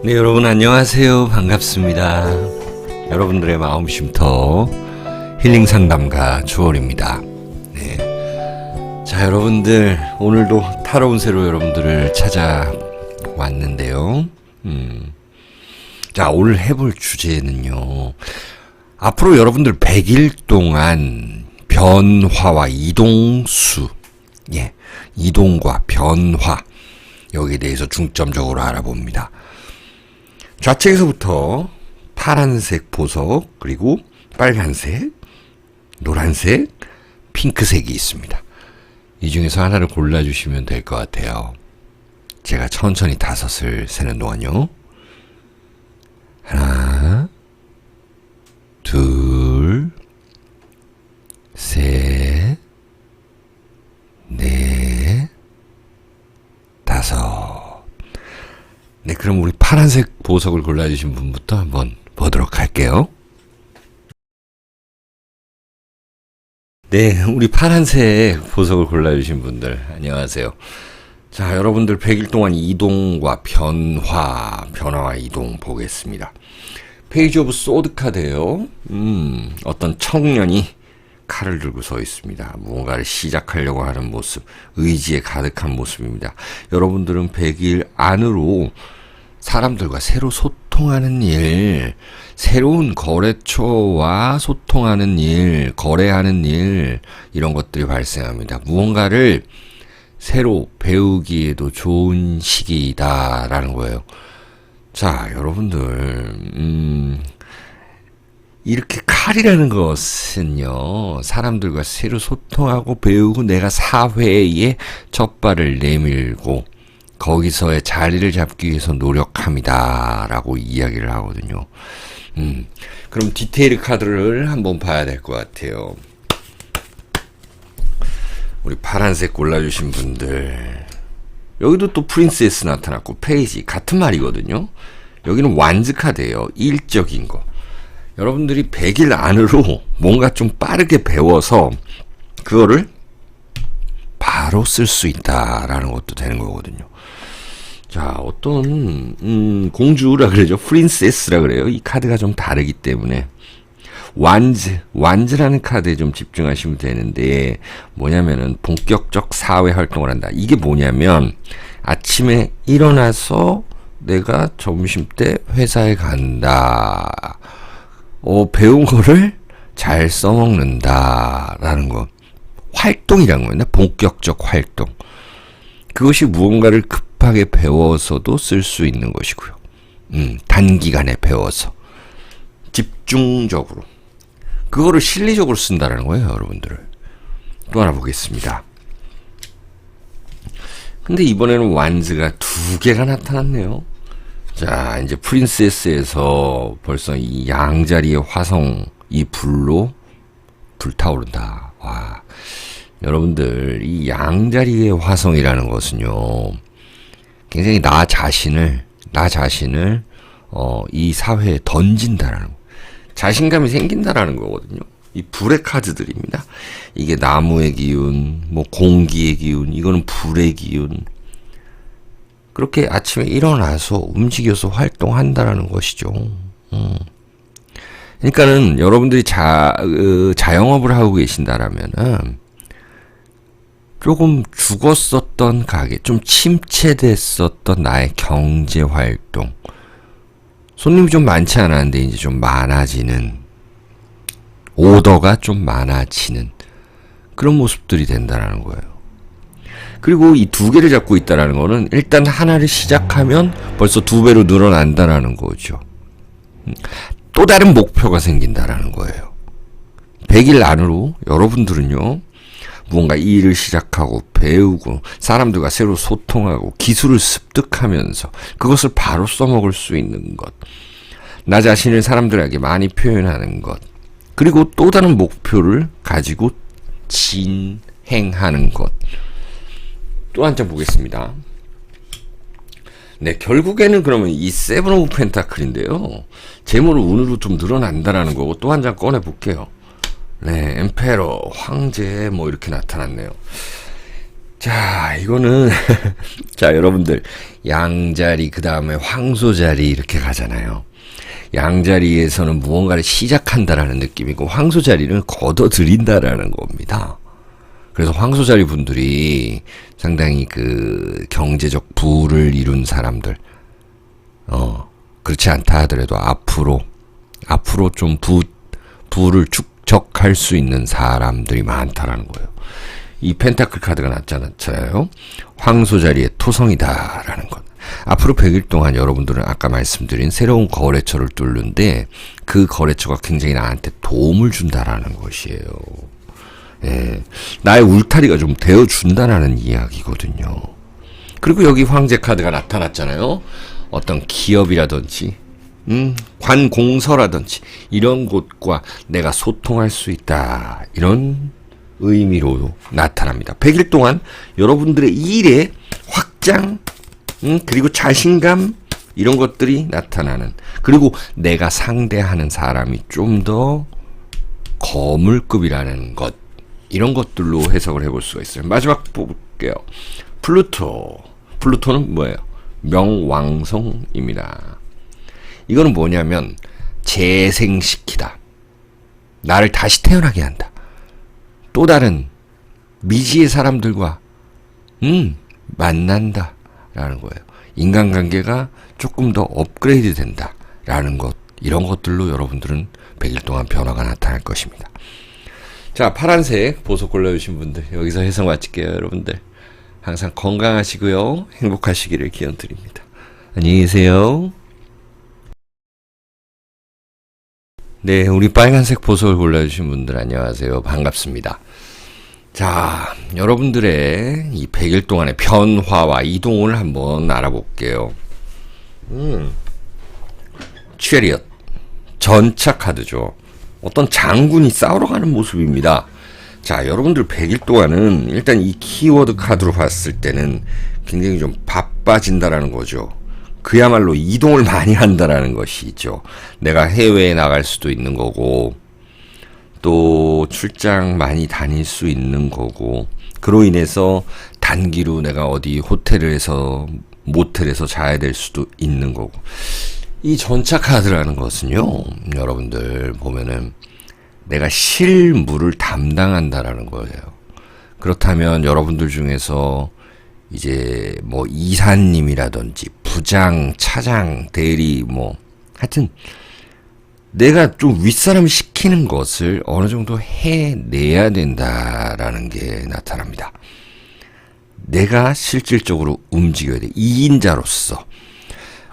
네, 여러분 안녕하세요. 반갑습니다. 여러분들의 마음 쉼터 힐링 상담가 주월입니다. 네. 자, 여러분들 오늘도 타로 운세로 여러분들을 찾아왔는데요. 자, 오늘 해볼 주제는요. 앞으로 여러분들 100일 동안 변화와 이동수, 이동과 변화, 여기에 대해서 중점적으로 알아봅니다. 좌측에서부터 파란색 보석, 그리고 빨간색, 노란색, 핑크색이 있습니다. 이 중에서 하나를 골라주시면 될 것 같아요. 제가 천천히 5을 세는 동안요. 하나, 둘, 셋, 넷, 5. 네, 그럼 우리 파란색 보석을 골라주신 분부터 한번 보도록 할게요. 네, 우리 파란색 보석을 골라주신 분들 안녕하세요. 자, 여러분들 100일 동안 이동과 변화와 이동 보겠습니다. 페이지 오브 소드 카드예요. 어떤 청년이 칼을 들고 서 있습니다. 무언가를 시작하려고 하는 모습, 의지에 가득한 모습입니다. 여러분들은 100일 안으로 사람들과 새로 소통하는 일, 새로운 거래처와 소통하는 일, 거래하는 일, 이런 것들이 발생합니다. 무언가를 새로 배우기에도 좋은 시기다라는 거예요. 자, 여러분들, 이렇게 칼이라는 것은요, 사람들과 새로 소통하고 배우고 내가 사회에 첫 발을 내밀고 거기서의 자리를 잡기 위해서 노력합니다 라고 이야기를 하거든요. 그럼 디테일 카드를 한번 봐야 될 것 같아요. 우리 파란색 골라주신 분들, 여기도 또 프린세스 나타났고 페이지 같은 말이거든요. 여기는 완즈 카드예요. 일적인 거. 여러분들이 100일 안으로 뭔가 좀 빠르게 배워서 그거를 바로 쓸 수 있다라는 것도 되는 거거든요. 자, 어떤 공주라 그러죠. 프린세스라 그래요. 이 카드가 좀 다르기 때문에 완즈라는 카드에 좀 집중하시면 되는데, 뭐냐면은 본격적 사회 활동을 한다. 이게 뭐냐면 아침에 일어나서 내가 점심때 회사에 간다. 배운 거를 잘 써먹는다라는 거. 활동이라는 거예요. 본격적 활동. 그것이 무언가를 급하게 배워서도 쓸 수 있는 것이고요. 단기간에 배워서. 집중적으로. 그거를 실리적으로 쓴다는 거예요, 여러분들을. 또 하나 보겠습니다. 근데 이번에는 완즈가 2개가 나타났네요. 자, 이제 프린세스에서 벌써 이 양자리의 화성, 이 불로 불타오른다. 와, 여러분들, 이 양자리의 화성이라는 것은요, 굉장히 나 자신을 이 사회에 던진다라는 거. 자신감이 생긴다라는 거거든요. 이 불의 카드들입니다. 이게 나무의 기운, 뭐 공기의 기운, 이거는 불의 기운. 그렇게 아침에 일어나서 움직여서 활동한다라는 것이죠. 그러니까는 여러분들이 자영업을 하고 계신다라면은 조금 죽었었던 가게, 좀 침체됐었던 나의 경제 활동, 손님이 좀 많지 않았는데 이제 좀 많아지는, 오더가 좀 많아지는 그런 모습들이 된다는 거예요. 그리고 이 2개를 잡고 있다는 거는 일단 하나를 시작하면 벌써 2배로 늘어난다는 거죠. 또 다른 목표가 생긴다는 거예요. 100일 안으로 여러분들은요, 무언가 일을 시작하고 배우고 사람들과 새로 소통하고 기술을 습득하면서 그것을 바로 써먹을 수 있는 것, 나 자신을 사람들에게 많이 표현하는 것, 그리고 또 다른 목표를 가지고 진행하는 것. 또 한 장 보겠습니다. 네, 결국에는 그러면 이 세븐 오브 펜타클인데요, 재물은 운으로 좀 늘어난다라는 거고, 또 한 장 꺼내 볼게요. 네, 엠페러, 황제, 뭐 이렇게 나타났네요. 자, 이거는 자, 여러분들 양자리 그 다음에 황소자리 이렇게 가잖아요. 양자리에서는 무언가를 시작한다라는 느낌이고 황소자리는 걷어들인다라는 겁니다. 그래서 황소자리 분들이 상당히 그 경제적 부를 이룬 사람들, 그렇지 않다 하더라도 앞으로 좀 부를 축적할 수 있는 사람들이 많다라는 거예요. 이 펜타클 카드가 나타났잖아요. 황소자리의 토성이다라는 것. 앞으로 100일 동안 여러분들은 아까 말씀드린 새로운 거래처를 뚫는데 그 거래처가 굉장히 나한테 도움을 준다라는 것이에요. 예, 나의 울타리가 좀 되어준다라는 이야기거든요. 그리고 여기 황제 카드가 나타났잖아요. 어떤 기업이라든지 관공서라든지 이런 곳과 내가 소통할 수 있다. 이런 의미로 나타납니다. 100일 동안 여러분들의 일에 확장, 그리고 자신감 이런 것들이 나타나는, 그리고 내가 상대하는 사람이 좀 더 거물급이라는 것, 이런 것들로 해석을 해볼 수가 있어요. 마지막 볼게요. 플루토는 뭐예요? 명왕성입니다. 이거는 뭐냐면 재생시키다, 나를 다시 태어나게 한다, 또 다른 미지의 사람들과 만난다 라는 거예요. 인간관계가 조금 더 업그레이드 된다 라는 것, 이런 것들로 여러분들은 100일 동안 변화가 나타날 것입니다. 자, 파란색 보석 골라주신 분들 여기서 해석 마칠게요. 여러분들 항상 건강하시고요, 행복하시기를 기원드립니다. 안녕히 계세요. 네, 우리 빨간색 보석을 골라주신 분들 안녕하세요. 반갑습니다. 자, 여러분들의 이 100일 동안의 변화와 이동을 한번 알아볼게요. 체리엇, 전차 카드죠. 어떤 장군이 싸우러 가는 모습입니다. 자, 여러분들 100일 동안은 일단 이 키워드 카드로 봤을 때는 굉장히 좀 바빠진다라는 거죠. 그야말로 이동을 많이 한다라는 것이죠. 내가 해외에 나갈 수도 있는 거고, 또 출장 많이 다닐 수 있는 거고, 그로 인해서 단기로 내가 어디 호텔에서 모텔에서 자야 될 수도 있는 거고. 이 전차 카드라는 것은요, 여러분들 보면은 내가 실무를 담당한다라는 거예요. 그렇다면 여러분들 중에서 이제 뭐 이사님이라든지 부장, 차장, 대리, 뭐 하여튼 내가 좀 윗사람 시키는 것을 어느 정도 해내야 된다라는 게 나타납니다. 내가 실질적으로 움직여야 돼. 2인자로서.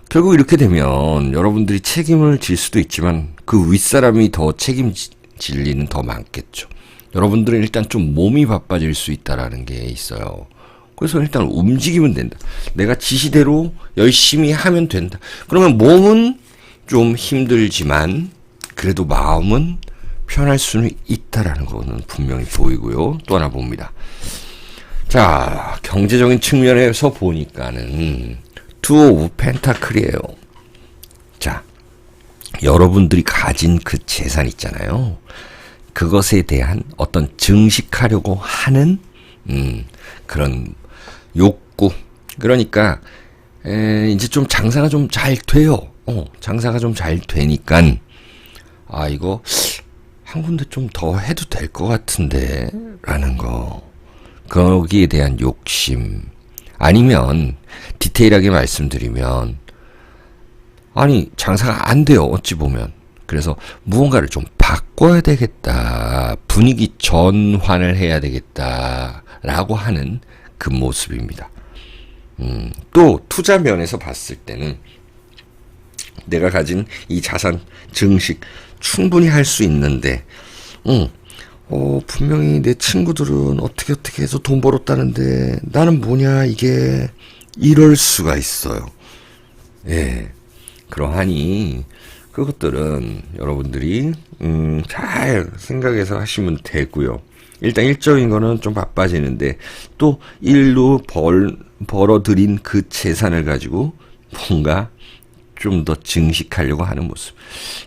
결국 이렇게 되면 여러분들이 책임을 질 수도 있지만 그 윗사람이 더 책임질 일은 더 많겠죠. 여러분들은 일단 좀 몸이 바빠질 수 있다라는 게 있어요. 그래서 일단 움직이면 된다. 내가 지시대로 열심히 하면 된다. 그러면 몸은 좀 힘들지만 그래도 마음은 편할 수는 있다라는 거는 분명히 보이고요. 또 하나 봅니다. 자, 경제적인 측면에서 보니까는 투 오브 펜타클이에요. 자, 여러분들이 가진 그 재산 있잖아요. 그것에 대한 어떤 증식하려고 하는 그런 욕구. 그러니까 이제 좀 장사가 좀 잘 돼요. 장사가 좀 잘 되니까 이거 한 군데 좀 더 해도 될 것 같은데 라는 거. 거기에 대한 욕심. 아니면 디테일하게 말씀드리면 아니 장사가 안 돼요. 어찌 보면. 그래서 무언가를 좀 바꿔야 되겠다. 분위기 전환을 해야 되겠다. 라고 하는 그 모습입니다. 또 투자 면에서 봤을 때는 내가 가진 이 자산 증식 충분히 할 수 있는데 분명히 내 친구들은 어떻게 해서 돈 벌었다는데 나는 뭐냐 이게 이럴 수가 있어요. 예. 그러하니 그것들은 여러분들이 잘 생각해서 하시면 되고요. 일단 일적인 거는 좀 바빠지는데 또 일로 벌어들인 그 재산을 가지고 뭔가 좀 더 증식하려고 하는 모습.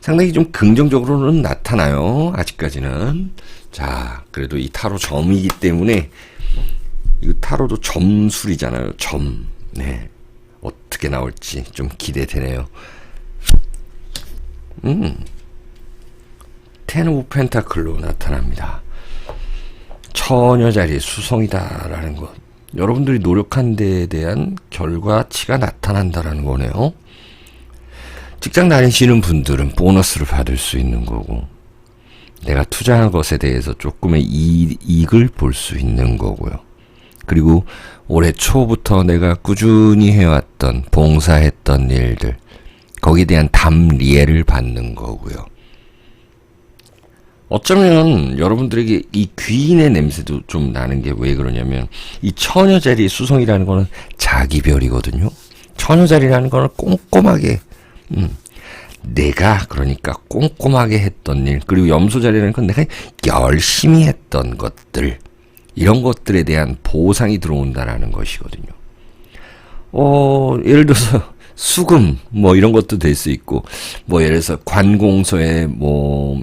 상당히 좀 긍정적으로는 나타나요. 아직까지는. 자, 그래도 이 타로 점이기 때문에 이거 타로도 점술이잖아요. 점. 네. 어떻게 나올지 좀 기대되네요. 텐 오브 펜타클로 나타납니다. 처녀 자리의 수성이다라는 것. 여러분들이 노력한 데에 대한 결과치가 나타난다라는 거네요. 직장 다니시는 분들은 보너스를 받을 수 있는 거고, 내가 투자한 것에 대해서 조금의 이익을 볼 수 있는 거고요. 그리고 올해 초부터 내가 꾸준히 해왔던 봉사했던 일들, 거기에 대한 답리해를 받는 거고요. 어쩌면 여러분들에게 이 귀인의 냄새도 좀 나는 게 왜 그러냐면, 이 처녀자리 수성이라는 거는 자기별이거든요. 처녀자리라는 거는 꼼꼼하게 내가 그러니까 꼼꼼하게 했던 일, 그리고 염소자리라는 건 내가 열심히 했던 것들, 이런 것들에 대한 보상이 들어온다라는 것이거든요. 예를 들어서 수금 뭐 이런 것도 될 수 있고, 뭐 예를 들어서 관공서에 뭐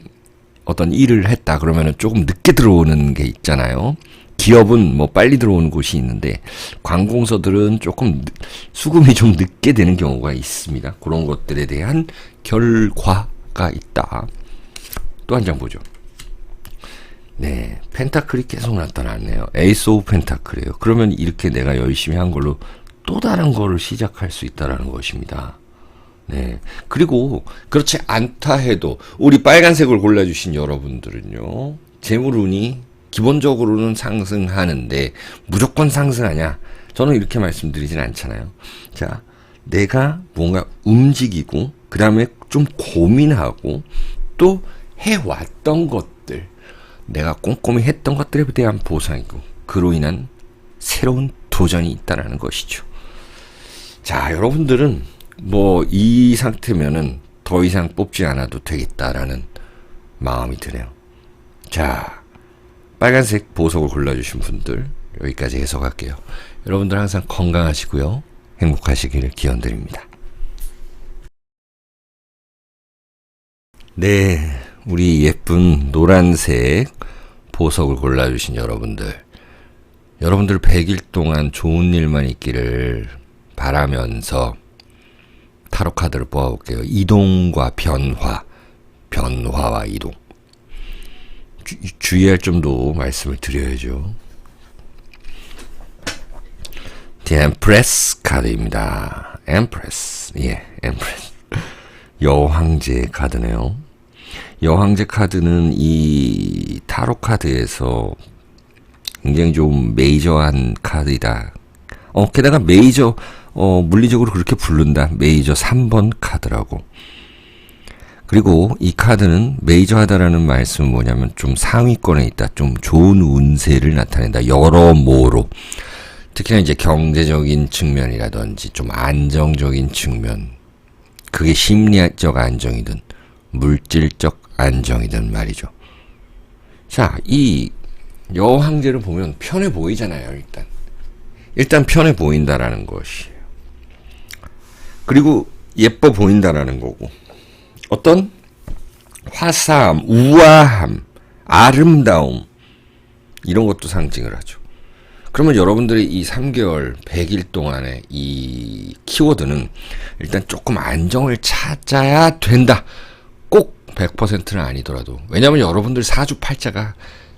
어떤 일을 했다 그러면은 조금 늦게 들어오는 게 있잖아요. 기업은 뭐 빨리 들어오는 곳이 있는데 관공서들은 조금 수금이 좀 늦게 되는 경우가 있습니다. 그런 것들에 대한 결과가 있다. 또 한 장 보죠. 네, 펜타클이 계속 나타났네요. 에이스 오브 펜타클이에요. 그러면 이렇게 내가 열심히 한 걸로 또 다른 거를 시작할 수 있다라는 것입니다. 네. 그리고 그렇지 않다 해도 우리 빨간색을 골라주신 여러분들은요, 재물운이 기본적으로는 상승하는데 무조건 상승하냐? 저는 이렇게 말씀드리진 않잖아요. 자, 내가 뭔가 움직이고 그 다음에 좀 고민하고 또 해왔던 것들, 내가 꼼꼼히 했던 것들에 대한 보상이고, 그로 인한 새로운 도전이 있다는 것이죠. 자, 여러분들은 뭐 이 상태면은 더 이상 뽑지 않아도 되겠다라는 마음이 드네요. 자, 빨간색 보석을 골라주신 분들 여기까지 해석할게요. 여러분들 항상 건강하시고요, 행복하시기를 기원드립니다. 네, 우리 예쁜 노란색 보석을 골라주신 여러분들 100일 동안 좋은 일만 있기를 바라면서 타로 카드를 뽑아볼게요. 이동과 변화, 변화와 이동. 주의할 점도 말씀을 드려야죠. The Empress 카드입니다. Empress, 예, Empress. 여왕제 카드네요. 여왕제 카드는 이 타로 카드에서 굉장히 좀 메이저한 카드이다. 게다가 메이저, 물리적으로 그렇게 부른다. 메이저 3번 카드라고. 그리고 이 카드는 메이저하다라는 말씀은 뭐냐면 좀 상위권에 있다. 좀 좋은 운세를 나타낸다. 여러모로. 특히나 이제 경제적인 측면이라든지 좀 안정적인 측면. 그게 심리적 안정이든 물질적 안정이든 말이죠. 자, 이 여왕제를 보면 편해 보이잖아요. 일단 편해 보인다라는 것이에요. 그리고 예뻐 보인다라는 거고, 어떤 화사함, 우아함, 아름다움, 이런 것도 상징을 하죠. 그러면 여러분들이 이 3개월 100일 동안의 이 키워드는 일단 조금 안정을 찾아야 된다. 꼭 100%는 아니더라도. 왜냐하면 여러분들 사주팔자가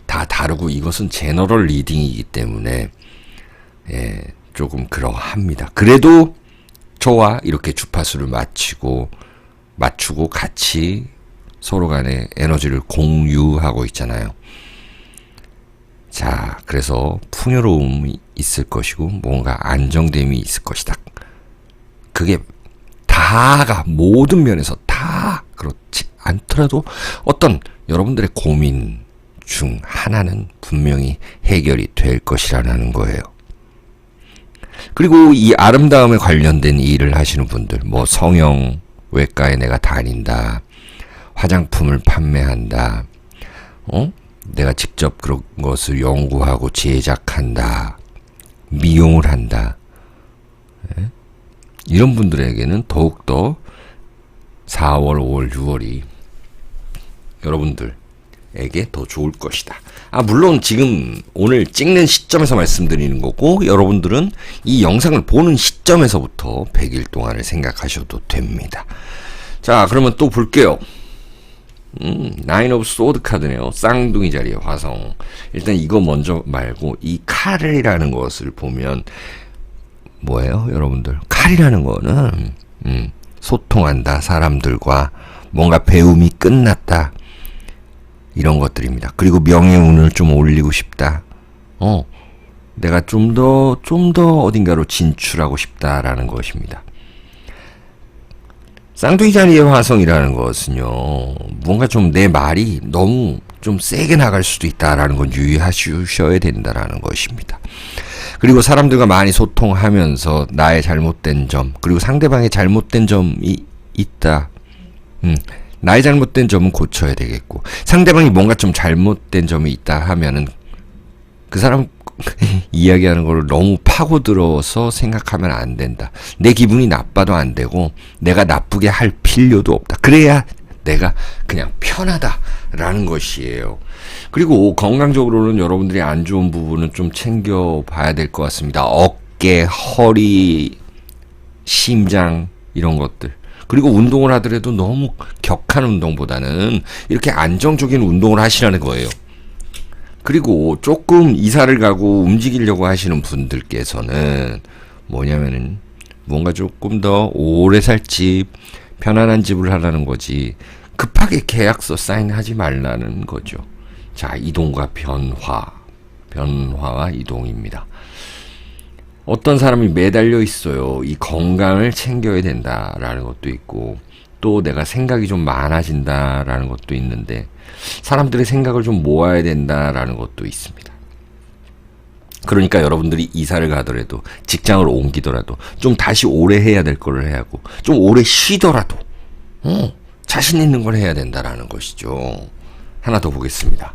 다 다르고 이것은 제너럴 리딩이기 때문에 조금 그러합니다. 그래도 저와 이렇게 주파수를 맞추고 같이 서로 간에 에너지를 공유하고 있잖아요. 자, 그래서 풍요로움이 있을 것이고 뭔가 안정됨이 있을 것이다. 그게 다가 모든 면에서 다 그렇지 않더라도 어떤 여러분들의 고민 중 하나는 분명히 해결이 될 것이라는 거예요. 그리고 이 아름다움에 관련된 일을 하시는 분들, 뭐 성형 외과에 내가 다닌다, 화장품을 판매한다, 내가 직접 그런 것을 연구하고 제작한다, 미용을 한다, 이런 분들에게는 더욱더 4월, 5월, 6월이 여러분들 에게 더 좋을 것이다. 물론 지금 오늘 찍는 시점에서 말씀드리는 거고, 여러분들은 이 영상을 보는 시점에서부터 100일 동안을 생각하셔도 됩니다. 자, 그러면 또 볼게요. 나인 오브 소드 카드네요. 쌍둥이 자리의 화성. 일단 이거 먼저 말고 이 칼이라는 것을 보면 뭐예요, 여러분들? 칼이라는 거는 소통한다, 사람들과 뭔가 배움이 끝났다, 이런 것들입니다. 그리고 명예운을 좀 올리고 싶다. 내가 좀 더 어딘가로 진출하고 싶다라는 것입니다. 쌍둥이 자리의 화성이라는 것은요, 뭔가 좀 내 말이 너무 좀 세게 나갈 수도 있다라는 건 유의하셔야 된다라는 것입니다. 그리고 사람들과 많이 소통하면서 나의 잘못된 점, 그리고 상대방의 잘못된 점이 있다. 나의 잘못된 점은 고쳐야 되겠고, 상대방이 뭔가 좀 잘못된 점이 있다 하면은 그 사람 이야기하는 걸 너무 파고들어서 생각하면 안 된다. 내 기분이 나빠도 안 되고 내가 나쁘게 할 필요도 없다. 그래야 내가 그냥 편하다라는 것이에요. 그리고 건강적으로는 여러분들이 안 좋은 부분은 좀 챙겨봐야 될 것 같습니다. 어깨, 허리, 심장 이런 것들. 그리고 운동을 하더라도 너무 격한 운동보다는 이렇게 안정적인 운동을 하시라는 거예요. 그리고 조금 이사를 가고 움직이려고 하시는 분들께서는 뭐냐면은 뭔가 조금 더 오래 살 집, 편안한 집을 하라는 거지 급하게 계약서 사인하지 말라는 거죠. 자, 이동과 변화와 이동입니다. 어떤 사람이 매달려 있어요. 이 건강을 챙겨야 된다라는 것도 있고, 또 내가 생각이 좀 많아진다라는 것도 있는데, 사람들의 생각을 좀 모아야 된다라는 것도 있습니다. 그러니까 여러분들이 이사를 가더라도, 직장을 옮기더라도 좀 다시 오래 해야 될 거를 해야 하고, 좀 오래 쉬더라도 자신 있는 걸 해야 된다라는 것이죠. 하나 더 보겠습니다.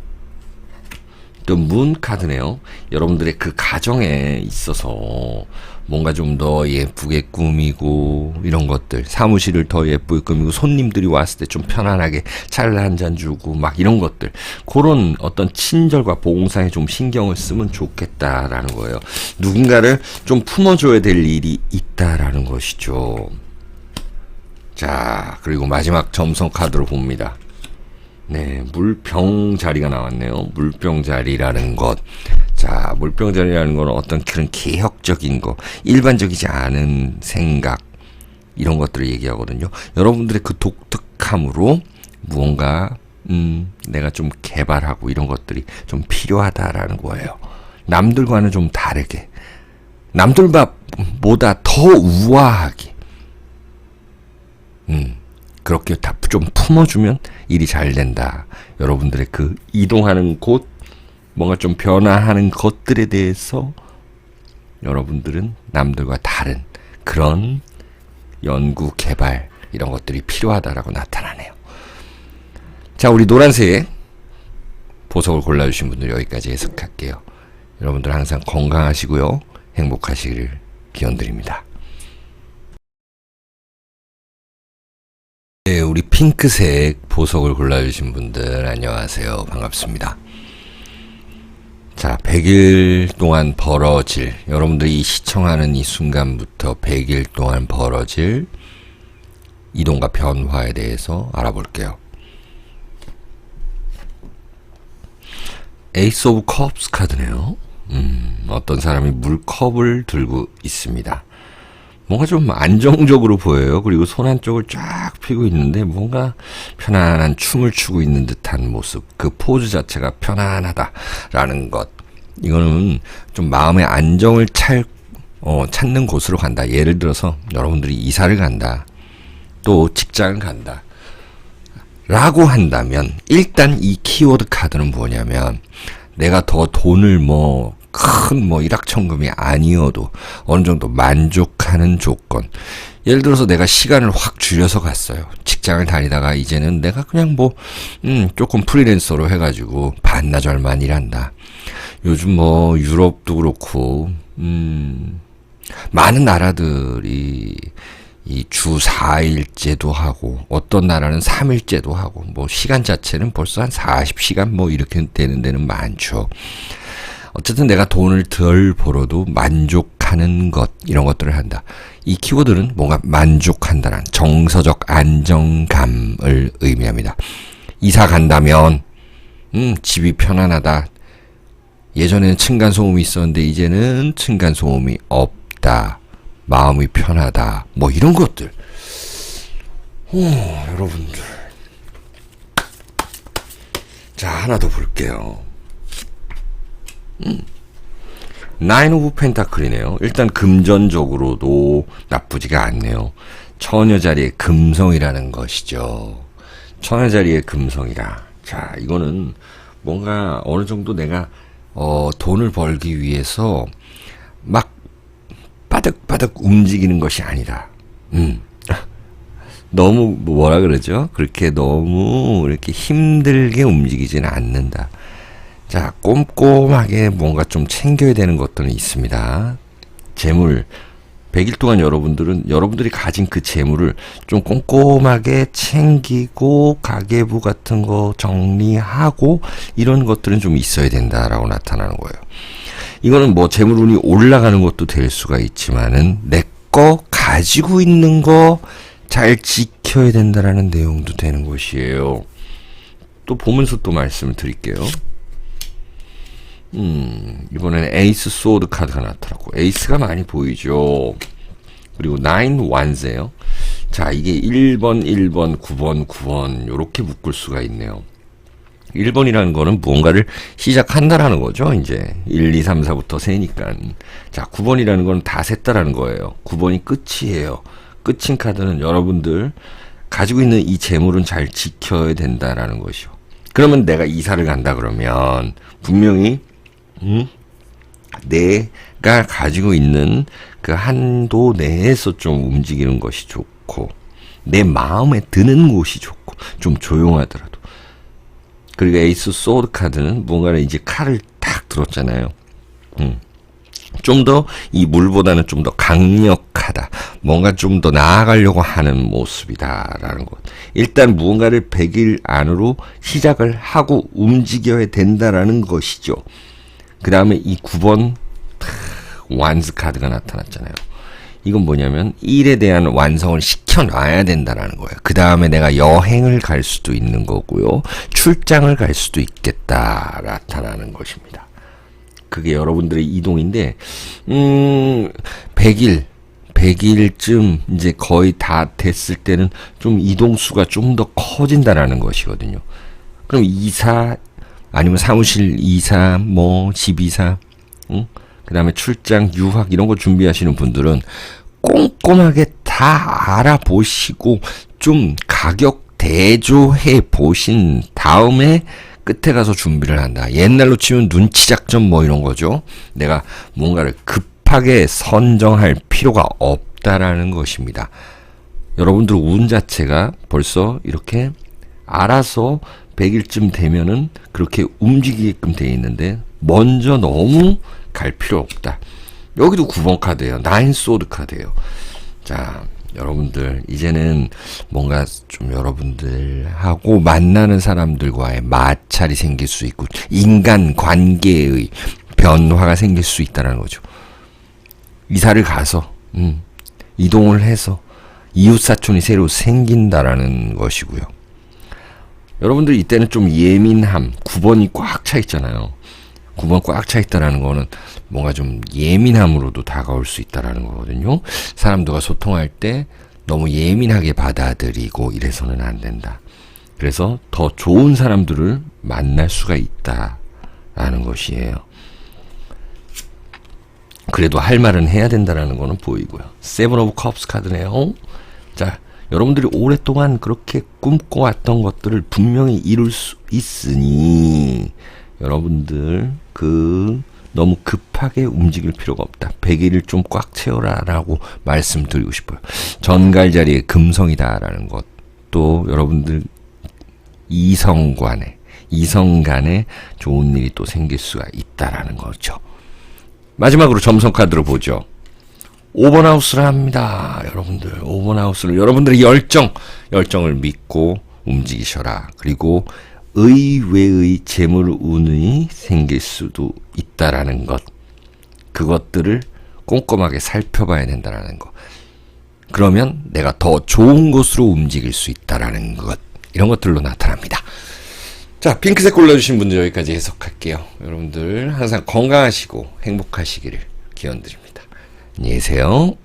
또 문 카드네요. 여러분들의 그 가정에 있어서 뭔가 좀 더 예쁘게 꾸미고 이런 것들, 사무실을 더 예쁘게 꾸미고 손님들이 왔을 때 좀 편안하게 차를 한 잔 주고 막 이런 것들, 그런 어떤 친절과 봉사에 좀 신경을 쓰면 좋겠다라는 거예요. 누군가를 좀 품어줘야 될 일이 있다라는 것이죠. 자, 그리고 마지막 점성 카드로 봅니다. 네, 물병 자리가 나왔네요. 물병 자리라는 것. 자, 물병 자리라는 건 어떤 그런 개혁적인 거, 일반적이지 않은 생각, 이런 것들을 얘기하거든요. 여러분들의 그 독특함으로 무언가, 내가 좀 개발하고 이런 것들이 좀 필요하다라는 거예요. 남들과는 좀 다르게. 남들보다 더 우아하게. 그렇게 다 좀 품어주면 일이 잘 된다. 여러분들의 그 이동하는 곳, 뭔가 좀 변화하는 것들에 대해서 여러분들은 남들과 다른 그런 연구, 개발 이런 것들이 필요하다라고 나타나네요. 자, 우리 노란색 보석을 골라주신 분들 여기까지 해석할게요. 여러분들 항상 건강하시고요. 행복하시기를 기원드립니다. 네, 우리 핑크색 보석을 골라주신 분들 안녕하세요. 반갑습니다. 자, 100일 동안 벌어질, 여러분들이 시청하는 이 순간부터 100일 동안 벌어질 이동과 변화에 대해서 알아볼게요. 에이스 오브 컵스 카드네요. 어떤 사람이 물컵을 들고 있습니다. 뭔가 좀 안정적으로 보여요. 그리고 손 한쪽을 쫙 펴고 있는데 뭔가 편안한 춤을 추고 있는 듯한 모습, 그 포즈 자체가 편안하다라는 것. 이거는 좀 마음의 안정을 찾는 곳으로 간다. 예를 들어서 여러분들이 이사를 간다, 또 직장을 간다 라고 한다면, 일단 이 키워드 카드는 뭐냐면, 내가 더 돈을 큰 일확천금이 아니어도 어느 정도 만족하는 조건. 예를 들어서 내가 시간을 확 줄여서 갔어요. 직장을 다니다가 이제는 내가 그냥 조금 프리랜서로 해가지고 반나절만 일한다. 요즘 유럽도 그렇고 많은 나라들이 이 주 4일제도 하고 어떤 나라는 3일제도 하고 뭐 시간 자체는 벌써 한 40시간 뭐 이렇게 되는 데는 많죠. 어쨌든 내가 돈을 덜 벌어도 만족하는 것 이런 것들을 한다. 이 키워드는 뭔가 만족한다는 정서적 안정감을 의미합니다. 이사 간다면 집이 편안하다. 예전에는 층간소음이 있었는데 이제는 층간소음이 없다. 마음이 편하다. 뭐 이런 것들. 여러분들. 자, 하나 더 볼게요. 나인 오브 펜타클이네요. 일단 금전적으로도 나쁘지가 않네요. 처녀 자리의 금성이라는 것이죠. 처녀 자리의 금성이라. 자, 이거는 뭔가 어느 정도 내가 돈을 벌기 위해서 막 바득바득 움직이는 것이 아니다. 너무 뭐라 그러죠? 그렇게 너무 이렇게 힘들게 움직이지는 않는다. 자, 꼼꼼하게 뭔가 좀 챙겨야 되는 것들은 있습니다. 재물, 100일 동안 여러분들이 가진 그 재물을 좀 꼼꼼하게 챙기고, 가계부 같은 거 정리하고, 이런 것들은 좀 있어야 된다라고 나타나는 거예요. 이거는 뭐 재물운이 올라가는 것도 될 수가 있지만은, 내 거 가지고 있는 거 잘 지켜야 된다라는 내용도 되는 것이에요. 또 보면서 또 말씀을 드릴게요. 이번에는 에이스 소드 카드가 나타났고 에이스가 많이 보이죠. 그리고 9 완세요. 자, 이게 1번 1번 9번 9번 요렇게 묶을 수가 있네요. 1번이라는 거는 무언가를 시작한다라는 거죠. 이제 1, 2, 3, 4부터 세니까. 자, 9번이라는 건 다 셌다라는 거예요. 9번이 끝이에요. 끝인 카드는 여러분들 가지고 있는 이 재물은 잘 지켜야 된다라는 것이요. 그러면 내가 이사를 간다 그러면 분명히 내가 가지고 있는 그 한도 내에서 좀 움직이는 것이 좋고 내 마음에 드는 곳이 좋고 좀 조용하더라도. 그리고 에이스 소드 카드는 뭔가를 이제 칼을 딱 들었잖아요. 좀 더 이 물보다는 좀 더 강력하다. 뭔가 좀 더 나아가려고 하는 모습이다라는 것. 일단 무언가를 100일 안으로 시작을 하고 움직여야 된다라는 것이죠. 그 다음에 이 9번 완스 카드가 나타났잖아요. 이건 뭐냐면 일에 대한 완성을 시켜놔야 된다라는 거예요. 그 다음에 내가 여행을 갈 수도 있는 거고요. 출장을 갈 수도 있겠다 나타나는 것입니다. 그게 여러분들의 이동인데 100일쯤 이제 거의 다 됐을 때는 좀 이동수가 좀 더 커진다라는 것이거든요. 그럼 이사 아니면 사무실 이사 뭐 집 이사 그 다음에 출장 유학 이런 거 준비하시는 분들은 꼼꼼하게 다 알아보시고 좀 가격 대조해 보신 다음에 끝에 가서 준비를 한다. 옛날로 치면 눈치 작전 뭐 이런 거죠. 내가 뭔가를 급하게 선정할 필요가 없다라는 것입니다. 여러분들 운 자체가 벌써 이렇게 알아서 100일쯤 되면은 그렇게 움직이게끔 돼 있는데 먼저 너무 갈 필요 없다. 여기도 9번 카드예요. 9 소드 카드예요. 자, 여러분들 이제는 뭔가 좀 여러분들하고 만나는 사람들과의 마찰이 생길 수 있고 인간 관계의 변화가 생길 수 있다는 거죠. 이사를 가서 이동을 해서 이웃사촌이 새로 생긴다라는 것이고요. 여러분들 이때는 좀 예민함 9번이 꽉 차 있잖아요. 9번 꽉 차 있다라는 거는 뭔가 좀 예민함으로도 다가올 수 있다라는 거거든요. 사람들과 소통할 때 너무 예민하게 받아들이고 이래서는 안 된다. 그래서 더 좋은 사람들을 만날 수가 있다라는 것이에요. 그래도 할 말은 해야 된다라는 거는 보이고요. 세븐 오브 컵스 카드네요. 자, 여러분들이 오랫동안 그렇게 꿈꿔왔던 것들을 분명히 이룰 수 있으니 여러분들 너무 급하게 움직일 필요가 없다. 100일을 좀 꽉 채워라 라고 말씀드리고 싶어요. 전갈 자리에 금성이다 라는 것도 여러분들 이성 간에 좋은 일이 또 생길 수가 있다라는 거죠. 마지막으로 점성 카드로 보죠. 오버하우스를 합니다. 여러분들, 오버하우스를, 여러분들의 열정을 믿고 움직이셔라. 그리고 의외의 재물운이 생길 수도 있다라는 것. 그것들을 꼼꼼하게 살펴봐야 된다라는 것. 그러면 내가 더 좋은 곳으로 움직일 수 있다라는 것. 이런 것들로 나타납니다. 자, 핑크색 골라주신 분들 여기까지 해석할게요. 여러분들 항상 건강하시고 행복하시기를 기원드립니다. 안녕히 계세요.